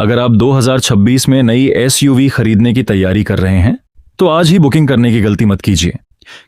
अगर आप 2026 में नई एसयूवी खरीदने की तैयारी कर रहे हैं तो आज ही बुकिंग करने की गलती मत कीजिए,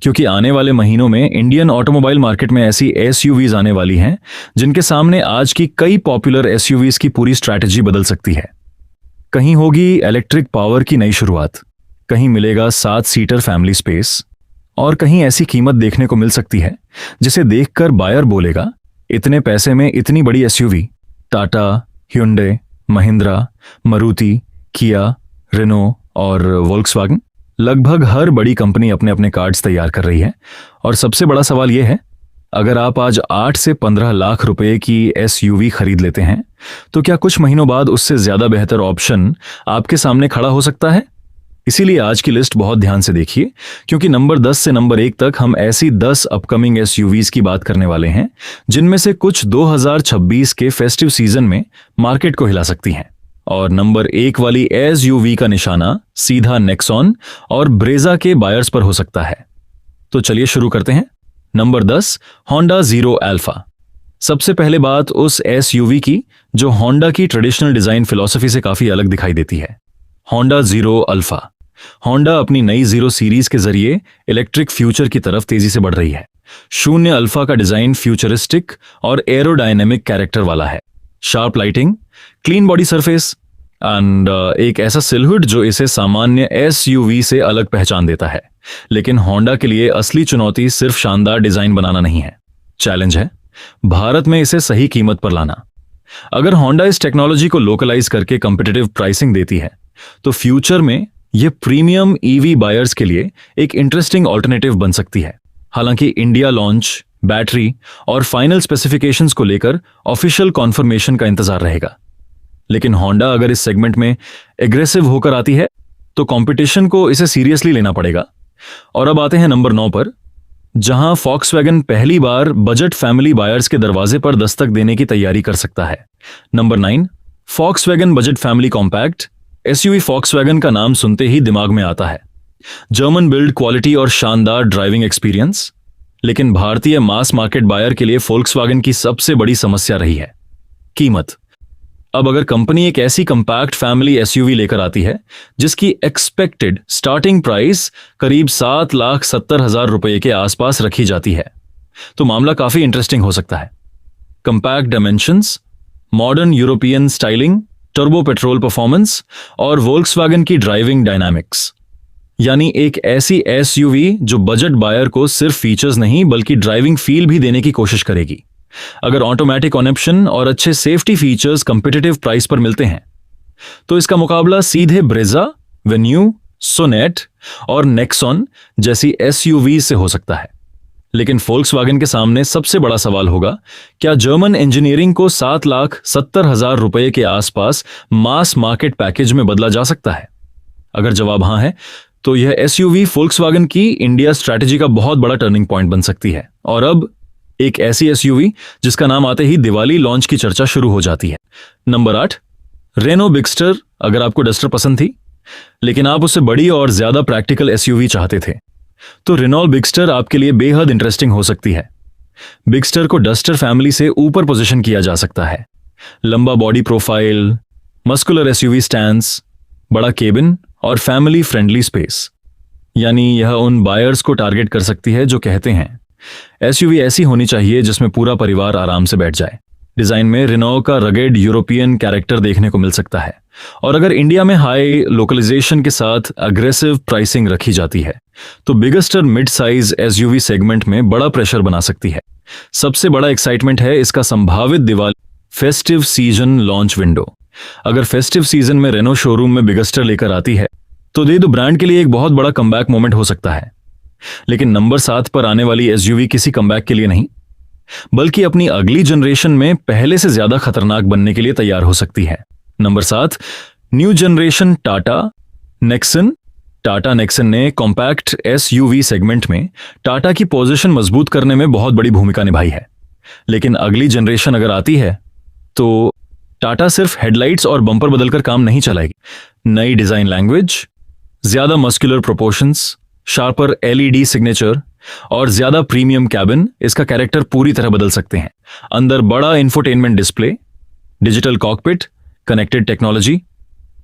क्योंकि आने वाले महीनों में इंडियन ऑटोमोबाइल मार्केट में ऐसी एसयूवीज आने वाली हैं जिनके सामने आज की कई पॉपुलर एसयूवीज की पूरी स्ट्रैटेजी बदल सकती है। कहीं होगी इलेक्ट्रिक पावर की नई शुरुआत, कहीं मिलेगा 7 सीटर फैमिली स्पेस, और कहीं ऐसी कीमत देखने को मिल सकती है जिसे देखकर बायर बोलेगा, इतने पैसे में इतनी बड़ी एसयूवी। टाटा, ह्युंडई, महिंद्रा, मारुति, किया, रेनो और वोल्क्सवैगन, लगभग हर बड़ी कंपनी अपने अपने कार्ड्स तैयार कर रही है। और सबसे बड़ा सवाल यह है, अगर आप आज 8 से 15 लाख रुपए की एसयूवी खरीद लेते हैं तो क्या कुछ महीनों बाद उससे ज्यादा बेहतर ऑप्शन आपके सामने खड़ा हो सकता है? इसीलिए आज की लिस्ट बहुत ध्यान से देखिए, क्योंकि नंबर 10 से नंबर 1 तक हम ऐसी 10 अपकमिंग एसयूवीज की बात करने वाले हैं जिनमें से कुछ 2026 के फेस्टिव सीजन में मार्केट को हिला सकती हैं। और नंबर 1 वाली एसयूवी का निशाना सीधा नेक्सॉन और ब्रेजा के बायर्स पर हो सकता है। तो चलिए शुरू करते हैं। Number 10, Honda zero alpha. सबसे पहले बात उस एसयूवी की जो होंडा की ट्रेडिशनल डिजाइन फिलॉसफी से काफी अलग दिखाई देती है। Honda zero alpha. होंडा अपनी नई ज़ीरो सीरीज के जरिए इलेक्ट्रिक फ्यूचर की तरफ तेजी से बढ़ रही है। शून्य अल्फा का डिजाइन फ्यूचरिस्टिक और एरोडायनेमिक कैरेक्टर वाला है। Sharp lighting, clean body surface and एक ऐसा सिलहुड जो इसे सामान्य एसयूवी से अलग पहचान देता है। लेकिन होंडा के लिए असली चुनौती सिर्फ शानदार डिजाइन बनाना नहीं है, चैलेंज है भारत में इसे सही कीमत पर लाना। अगर होंडा इस टेक्नोलॉजी को लोकलाइज करके कॉम्पिटिटिव प्राइसिंग देती है तो फ्यूचर में यह प्रीमियम ईवी बायर्स के लिए एक इंटरेस्टिंग ऑल्टरनेटिव बन सकती है। हालांकि इंडिया लॉन्च, बैटरी और फाइनल स्पेसिफिकेशंस को लेकर ऑफिशियल कॉन्फर्मेशन का इंतजार रहेगा। लेकिन होंडा अगर इस सेगमेंट में एग्रेसिव होकर आती है तो कंपटीशन को इसे सीरियसली लेना पड़ेगा। और अब आते हैं नंबर 9 पर, जहां फॉक्सवैगन पहली बार बजट फैमिली बायर्स के दरवाजे पर दस्तक देने की तैयारी कर सकता है। Number 9, Volkswagen budget family compact. SUV Volkswagen का नाम सुनते ही दिमाग में आता है जर्मन बिल्ड क्वालिटी और शानदार ड्राइविंग एक्सपीरियंस। लेकिन भारतीय मास मार्केट बायर के लिए फॉक्सवैगन की सबसे बड़ी समस्या रही है कीमत। अब अगर कंपनी एक ऐसी कंपैक्ट फैमिली एसयूवी लेकर आती है जिसकी एक्सपेक्टेड स्टार्टिंग प्राइस करीब 7,70,000 रुपए के आसपास रखी जाती है तो मामला काफी इंटरेस्टिंग हो सकता है। Compact dimensions, modern European styling, turbo petrol performance और वोल्क्सवैगन की ड्राइविंग डायनामिक्स, यानी एक ऐसी एसयूवी जो बजट बायर को सिर्फ फीचर्स नहीं बल्कि ड्राइविंग फील भी देने की कोशिश करेगी। अगर ऑटोमेटिक ऑनएप्शन और अच्छे सेफ्टी फीचर्स कंपिटिटिव प्राइस पर मिलते हैं तो इसका मुकाबला सीधे ब्रेजा, वेन्यू, सोनेट और नेक्सॉन जैसी एसयूवी से हो सकता है। लेकिन फॉक्सवैगन के सामने सबसे बड़ा सवाल होगा, क्या जर्मन इंजीनियरिंग को 7,70,000 रुपए के आसपास मास मार्केट पैकेज में बदला जा सकता है? अगर जवाब हां है तो यह एसयूवी फॉक्सवैगन की इंडिया स्ट्रैटेजी का बहुत बड़ा टर्निंग पॉइंट बन सकती है। और अब एक ऐसी एसयूवी जिसका नाम आते ही दिवाली लॉन्च की चर्चा शुरू हो जाती है। Number 8, Renault Bigster. अगर आपको डस्टर पसंद थी लेकिन आप उससे बड़ी और ज्यादा प्रैक्टिकल एसयूवी चाहते थे तो रेनॉल्ट बिगस्टर आपके लिए बेहद इंटरेस्टिंग हो सकती है। बिगस्टर को डस्टर फैमिली से ऊपर पोजीशन किया जा सकता है। लंबा body profile, muscular SUV stance, बड़ा केबिन और फैमिली फ्रेंडली स्पेस, यानी यह उन बायर्स को टारगेट कर सकती है जो कहते हैं एसयूवी ऐसी होनी चाहिए जिसमें पूरा परिवार आराम से बैठ जाए। डिजाइन में रेनॉ का रगेड यूरोपियन कैरेक्टर देखने को मिल सकता है। और अगर इंडिया में हाई लोकलाइजेशन के साथ अग्रेसिव प्राइसिंग रखी जाती है तो बिगस्टर मिड साइज एसयूवी सेगमेंट में बड़ा प्रेशर बना सकती है। सबसे बड़ा एक्साइटमेंट है इसका संभावित Diwali festive season launch window. अगर फेस्टिव सीजन में रेनो शोरूम में बिगस्टर लेकर आती है तो दे दो ब्रांड के लिए एक बहुत बड़ा कमबैक मोमेंट हो सकता है। लेकिन नंबर 7 पर आने वाली एसयूवी किसी कमबैक के लिए नहीं बल्कि अपनी अगली जनरेशन में पहले से ज्यादा खतरनाक बनने के लिए तैयार हो सकती है। Number 7, new generation Tata Nexon. Tata Nexon ने कॉम्पैक्ट एसयूवी सेगमेंट में टाटा की पोजीशन मजबूत करने में बहुत बड़ी भूमिका निभाई है। लेकिन अगली जनरेशन अगर आती है तो टाटा सिर्फ हेडलाइट्स और बम्पर बदलकर काम नहीं चलाएगी। नई डिजाइन लैंग्वेज, ज्यादा muscular proportions, sharper LED signature और ज्यादा प्रीमियम कैबिन इसका कैरेक्टर पूरी तरह बदल सकते हैं। अंदर बड़ा infotainment display, digital cockpit, connected technology,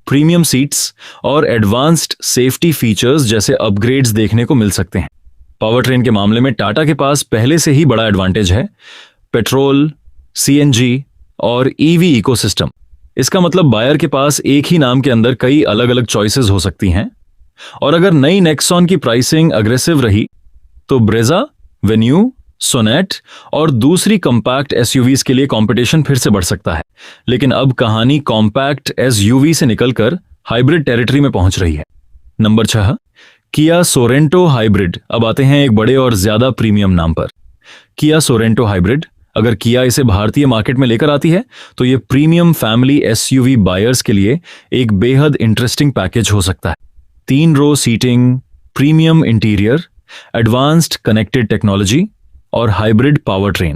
premium seats और एडवांस्ड सेफ्टी फीचर्स जैसे अपग्रेड्स देखने को मिल सकते हैं। पावर ट्रेन के मामले में टाटा के पास पहले से ही बड़ा एडवांटेज है, पेट्रोल, सीएनजी और ईवी इकोसिस्टम। इसका मतलब बायर के पास एक ही नाम के अंदर कई अलग अलग चॉइसेस हो सकती हैं। और अगर नई नेक्सॉन की प्राइसिंग अग्रेसिव रही तो ब्रेजा, वेन्यू, सोनेट और दूसरी कॉम्पैक्ट एसयूवीज के लिए कंपटीशन फिर से बढ़ सकता है। लेकिन अब कहानी कॉम्पैक्ट एसयूवी से निकलकर हाइब्रिड टेरिटरी में पहुंच रही है। नंबर 6, किया सोरेंटो हाइब्रिड। अब आते हैं एक बड़े और ज्यादा प्रीमियम नाम पर, किया सोरेंटो हाइब्रिड। अगर किया इसे भारतीय मार्केट में लेकर आती है तो यह प्रीमियम फैमिली एसयूवी बायर्स के लिए एक बेहद इंटरेस्टिंग पैकेज हो सकता है। 3 row seating, premium interior, advanced connected technology और हाइब्रिड पावर ट्रेन,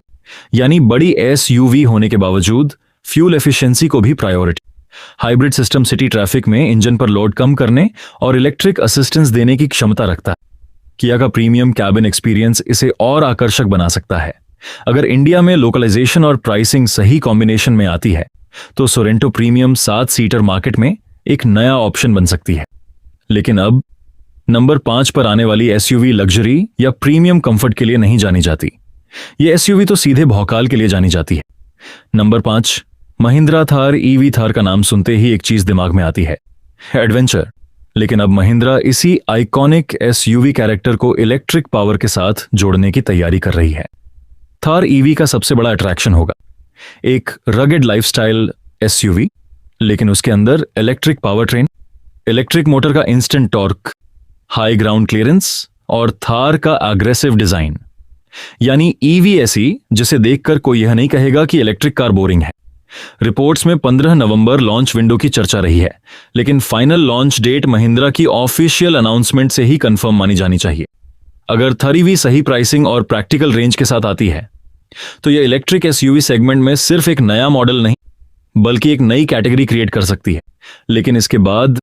यानी बड़ी एसयूवी होने के बावजूद फ्यूल एफिशिएंसी को भी priority. Hybrid system city traffic में इंजन पर लोड कम करने और इलेक्ट्रिक असिस्टेंस देने की क्षमता रखता है। किया का प्रीमियम कैबिन एक्सपीरियंस इसे और आकर्षक बना सकता है। अगर इंडिया में लोकलाइजेशन और प्राइसिंग सही कॉम्बिनेशन में आती है तो सोरेंटो प्रीमियम 7 सीटर मार्केट में एक नया ऑप्शन बन सकती है। लेकिन अब नंबर 5 पर आने वाली एसयूवी लग्जरी या प्रीमियम कंफर्ट के लिए नहीं जानी जाती। ये एसयूवी तो सीधे भौकाल के लिए जानी जाती है। नंबर 5, महिंद्रा थार ईवी थार का नाम सुनते ही एक चीज दिमाग में आती है, एडवेंचर। लेकिन अब महिंद्रा इसी आइकॉनिक एसयूवी कैरेक्टर को इलेक्ट्रिक पावर के साथ जोड़ने की तैयारी कर रही है। थार ईवी का सबसे बड़ा अट्रैक्शन होगा एक रगेड लाइफस्टाइल एसयूवी, लेकिन उसके अंदर electric power train, electric motor का instant torque, high ground clearance और थार का एग्रेसिव डिजाइन, यानी ईवी ऐसी जिसे देखकर कोई यह नहीं कहेगा कि इलेक्ट्रिक कार बोरिंग है। रिपोर्ट्स में 15 नवंबर लॉन्च विंडो की चर्चा रही है, लेकिन फाइनल लॉन्च डेट महिंद्रा की ऑफिशियल अनाउंसमेंट से ही कंफर्म मानी जानी चाहिए। अगर थार ईवी सही प्राइसिंग और प्रैक्टिकल रेंज के साथ आती है तो यह इलेक्ट्रिक एसयूवी सेगमेंट में सिर्फ एक नया मॉडल नहीं बल्कि एक नई कैटेगरी क्रिएट कर सकती है। लेकिन इसके बाद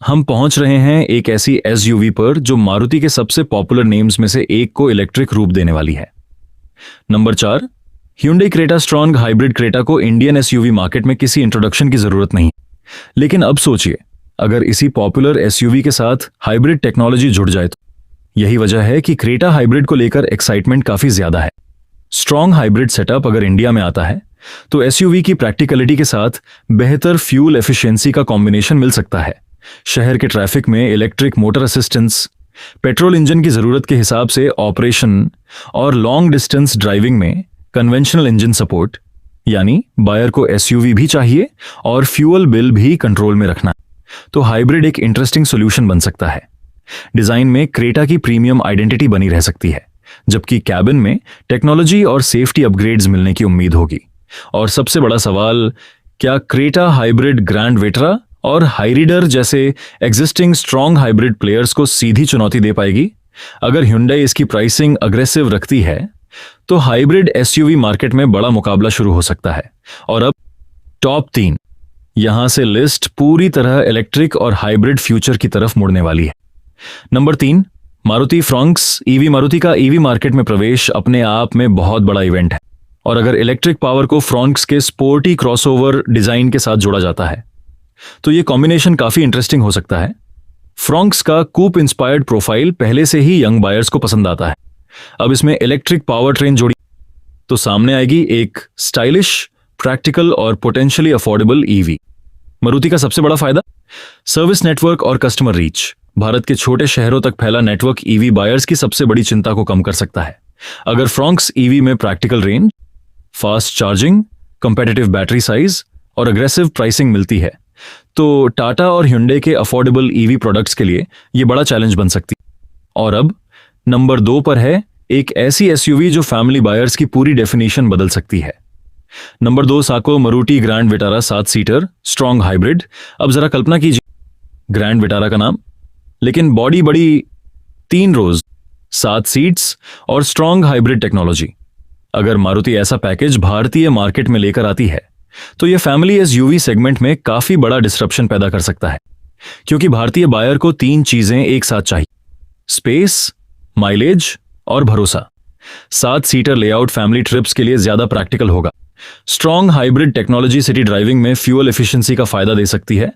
हम पहुंच रहे हैं एक ऐसी एसयूवी पर जो मारुति के सबसे पॉपुलर नेम्स में से एक को इलेक्ट्रिक रूप देने वाली है। Number 4, Hyundai Creta strong hybrid. Creta को इंडियन एसयूवी मार्केट में किसी इंट्रोडक्शन की जरूरत नहीं, लेकिन अब सोचिए अगर इसी पॉपुलर एसयूवी के साथ हाइब्रिड टेक्नोलॉजी जुड़ जाए तो। यही वजह है कि क्रेटा हाइब्रिड को लेकर एक्साइटमेंट काफी ज्यादा है। स्ट्रॉन्ग हाइब्रिड सेटअप अगर इंडिया में आता है तो एसयूवी की प्रैक्टिकलिटी के साथ बेहतर फ्यूल एफिशिएंसी का कॉम्बिनेशन मिल सकता है। शहर के ट्रैफिक में electric motor assistance, petrol engine की जरूरत के हिसाब से ऑपरेशन और लॉन्ग डिस्टेंस ड्राइविंग में कन्वेंशनल इंजन सपोर्ट, यानी बायर को एसयूवी भी चाहिए और फ्यूल बिल भी कंट्रोल में रखना, तो हाइब्रिड एक इंटरेस्टिंग सॉल्यूशन बन सकता है। डिजाइन में क्रेटा की प्रीमियम आइडेंटिटी बनी रह सकती है, जबकि कैबिन में टेक्नोलॉजी और सेफ्टी अपग्रेड्स मिलने की उम्मीद होगी। और सबसे बड़ा सवाल, क्या क्रेटा हाइब्रिड ग्रैंड वेटरा और हाइरीडर जैसे एग्जिस्टिंग स्ट्रॉन्ग हाइब्रिड प्लेयर्स को सीधी चुनौती दे पाएगी? अगर Hyundai इसकी प्राइसिंग अग्रेसिव रखती है तो हाइब्रिड एसयूवी मार्केट में बड़ा मुकाबला शुरू हो सकता है। और अब टॉप 3, यहां से लिस्ट पूरी तरह इलेक्ट्रिक और हाइब्रिड फ्यूचर की तरफ मुड़ने वाली है। Number 3, Maruti Fronx EV. Maruti का ईवी मार्केट में प्रवेश अपने आप में बहुत बड़ा इवेंट है, और अगर इलेक्ट्रिक पावर को फ्रॉन्क्स के स्पोर्टी क्रॉसओवर डिजाइन के साथ जोड़ा जाता है तो यह कॉम्बिनेशन काफी इंटरेस्टिंग हो सकता है। फ्रॉन्क्स का कूप इंस्पायर्ड प्रोफाइल पहले से ही यंग बायर्स को पसंद आता है। अब इसमें इलेक्ट्रिक पावर ट्रेन जोड़ी तो सामने आएगी एक स्टाइलिश, प्रैक्टिकल और पोटेंशियली अफोर्डेबल ईवी। मारुति का सबसे बड़ा फायदा, सर्विस नेटवर्क और कस्टमर रीच। भारत के छोटे शहरों तक फैला नेटवर्क ईवी बायर्स की सबसे बड़ी चिंता को कम कर सकता है। अगर फ्रॉन्क्स ईवी में practical range, fast charging, competitive battery size और अग्रेसिव प्राइसिंग मिलती है तो टाटा और Hyundai के अफोर्डेबल ईवी प्रोडक्ट्स के लिए यह बड़ा चैलेंज बन सकती है। और अब नंबर 2 पर है एक ऐसी एसयूवी जो फैमिली बायर्स की पूरी डेफिनेशन बदल सकती है। नंबर 2, साको Maruti grand Vitara 7 seater strong hybrid. अब जरा कल्पना कीजिए, ग्रैंड विटारा का नाम, लेकिन बॉडी बड़ी, 3 रोज, 7 सीट्स और स्ट्रॉन्ग हाइब्रिड टेक्नोलॉजी। अगर मारुति ऐसा पैकेज भारतीय मार्केट में लेकर आती है तो यह फैमिली एसयूवी सेगमेंट में काफी बड़ा डिस्रप्शन पैदा कर सकता है, क्योंकि भारतीय बायर को 3 चीजें एक साथ चाहिए, स्पेस, माइलेज और भरोसा। 7 सीटर लेआउट फैमिली ट्रिप्स के लिए ज्यादा प्रैक्टिकल होगा, strong hybrid technology city driving में फ्यूल एफिशिएंसी का फायदा दे सकती है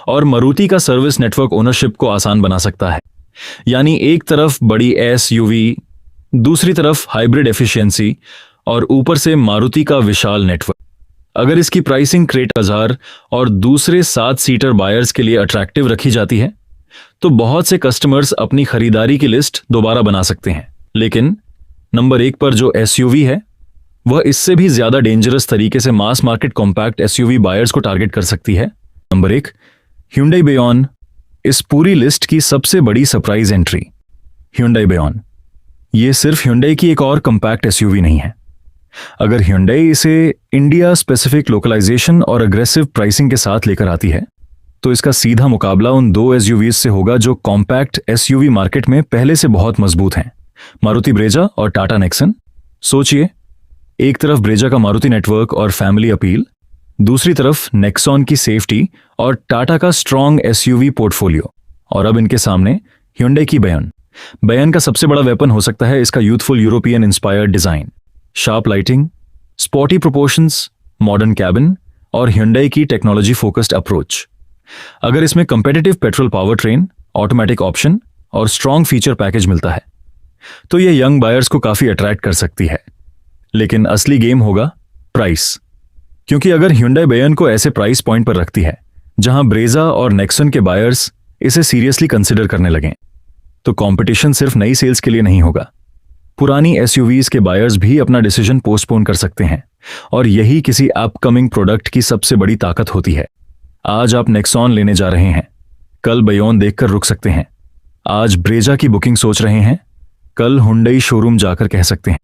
और मारुति का सर्विस नेटवर्क ओनरशिप को आसान बना सकता है। यानी एक तरफ बड़ी एसयूवी, दूसरी तरफ हाइब्रिड एफिशिएंसी और ऊपर से मारुति का विशाल नेटवर्क। अगर इसकी प्राइसिंग क्रेटा 1000 और दूसरे 7 सीटर बायर्स के लिए अट्रैक्टिव रखी जाती है तो बहुत से कस्टमर्स अपनी खरीदारी की लिस्ट दोबारा बना सकते हैं। लेकिन नंबर 1 पर जो एसयूवी है वह इससे भी ज्यादा डेंजरस तरीके से mass market compact SUV buyers को टारगेट कर सकती है। नंबर 1, Hyundai Bayon, इस पूरी लिस्ट की सबसे बड़ी सरप्राइज एंट्री। Hyundai Bayon ये सिर्फ Hyundai की एक और कॉम्पैक्ट एसयूवी नहीं है। अगर Hyundai इसे इंडिया स्पेसिफिक लोकलाइजेशन और अग्रेसिव प्राइसिंग के साथ लेकर आती है तो इसका सीधा मुकाबला उन 2 एसयूवीज से होगा जो कॉम्पैक्ट एसयूवी मार्केट में पहले से बहुत मजबूत हैं, मारुति ब्रेजा और टाटा नेक्सन। सोचिए, एक तरफ ब्रेजा का मारुति नेटवर्क और फैमिली अपील, दूसरी तरफ नेक्सॉन की सेफ्टी और टाटा का स्ट्रॉन्ग एसयूवी पोर्टफोलियो, और अब इनके सामने Hyundai की Bayon। Bayon का सबसे बड़ा वेपन हो सकता है इसका youthful European inspired design, sharp lighting, spotty proportions, modern cabin और Hyundai की टेक्नोलॉजी फोकस्ड अप्रोच। अगर इसमें competitive petrol power train, automatic option और स्ट्रॉन्ग फीचर पैकेज मिलता है तो यह यंग बायर्स को काफी अट्रैक्ट कर सकती है। लेकिन असली गेम होगा प्राइस, क्योंकि अगर Hyundai Bayon को ऐसे प्राइस पॉइंट पर रखती है जहां ब्रेजा और नेक्सन के बायर्स इसे सीरियसली कंसिडर करने लगें तो कंपटीशन सिर्फ नई सेल्स के लिए नहीं होगा, पुरानी एसयूवीज के बायर्स भी अपना डिसीजन पोस्टपोन कर सकते हैं और यही किसी अपकमिंग प्रोडक्ट की सबसे बड़ी ताकत होती है। आज आप नेक्सॉन लेने जा रहे हैं, कल Bayon देखकर रुक सकते हैं। आज ब्रेजा की बुकिंग सोच रहे हैं, कल Hyundai शोरूम जाकर कह सकते हैं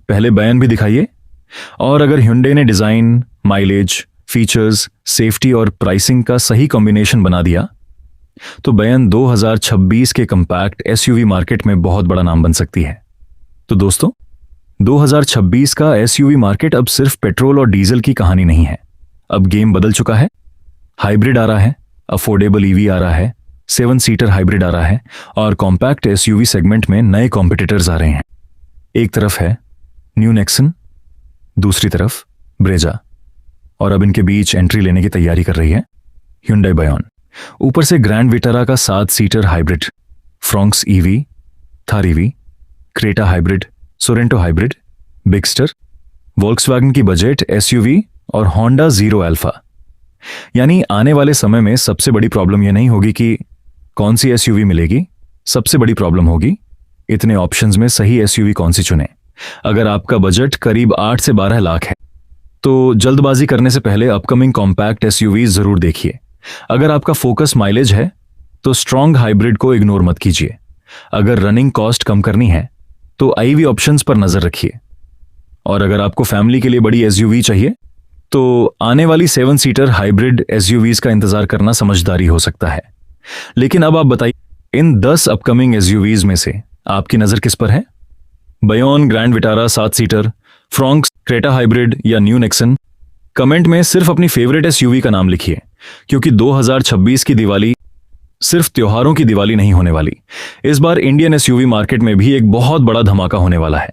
पहले Bayon भी दिखाइए। और अगर Hyundai ने डिजाइन, माइलेज, फीचर्स, सेफ्टी और प्राइसिंग का सही कॉम्बिनेशन बना दिया तो Bayon 2026 के कंपैक्ट एसयूवी मार्केट में बहुत बड़ा नाम बन सकती है। तो दोस्तों, 2026 का एसयूवी मार्केट अब सिर्फ पेट्रोल और डीजल की कहानी नहीं है। अब गेम बदल चुका है। हाइब्रिड आ रहा है, अफोर्डेबल ईवी आ रहा है, 7 सीटर हाइब्रिड आ रहा है और कॉम्पैक्ट एसयूवी सेगमेंट में नए कॉम्पिटिटर्स आ रहे हैं। एक तरफ है न्यू नेक्सन, दूसरी तरफ ब्रेजा, और अब इनके बीच एंट्री लेने की तैयारी कर रही है Hyundai Bayon। ऊपर से ग्रैंड विटारा का 7 seater hybrid, Fronx EV, Thar EV, Creta hybrid, Sorento hybrid, Bigster, Volkswagen की बजट एसयूवी और होंडा ज़ीरो अल्फा। यानी आने वाले समय में सबसे बड़ी प्रॉब्लम यह नहीं होगी कि कौन सी एसयूवी मिलेगी, सबसे बड़ी प्रॉब्लम होगी इतने ऑप्शंस में सही एसयूवी कौन सी चुने। अगर आपका बजट करीब 8 से 12 लाख है तो जल्दबाजी करने से पहले अपकमिंग कॉम्पैक्ट एसयूवी जरूर देखिए। अगर आपका फोकस माइलेज है तो स्ट्रॉन्ग हाइब्रिड को इग्नोर मत कीजिए। अगर रनिंग कॉस्ट कम करनी है तो आईवी ऑप्शंस पर नजर रखिए। और अगर आपको फैमिली के लिए बड़ी एसयूवी चाहिए तो आने वाली 7 सीटर हाइब्रिड एसयूवीज का इंतजार करना समझदारी हो सकता है। लेकिन अब आप बताइए, इन 10 अपकमिंग एसयूवीज में से आपकी नजर किस पर है? Bayon, grand Vitara 7 seater, Fronx, Creta hybrid या न्यू नेक्सन? कमेंट में सिर्फ अपनी फेवरेट एसयूवी का नाम लिखिए, क्योंकि 2026 की दिवाली सिर्फ त्योहारों की दिवाली नहीं होने वाली। इस बार इंडियन एसयूवी मार्केट में भी एक बहुत बड़ा धमाका होने वाला है।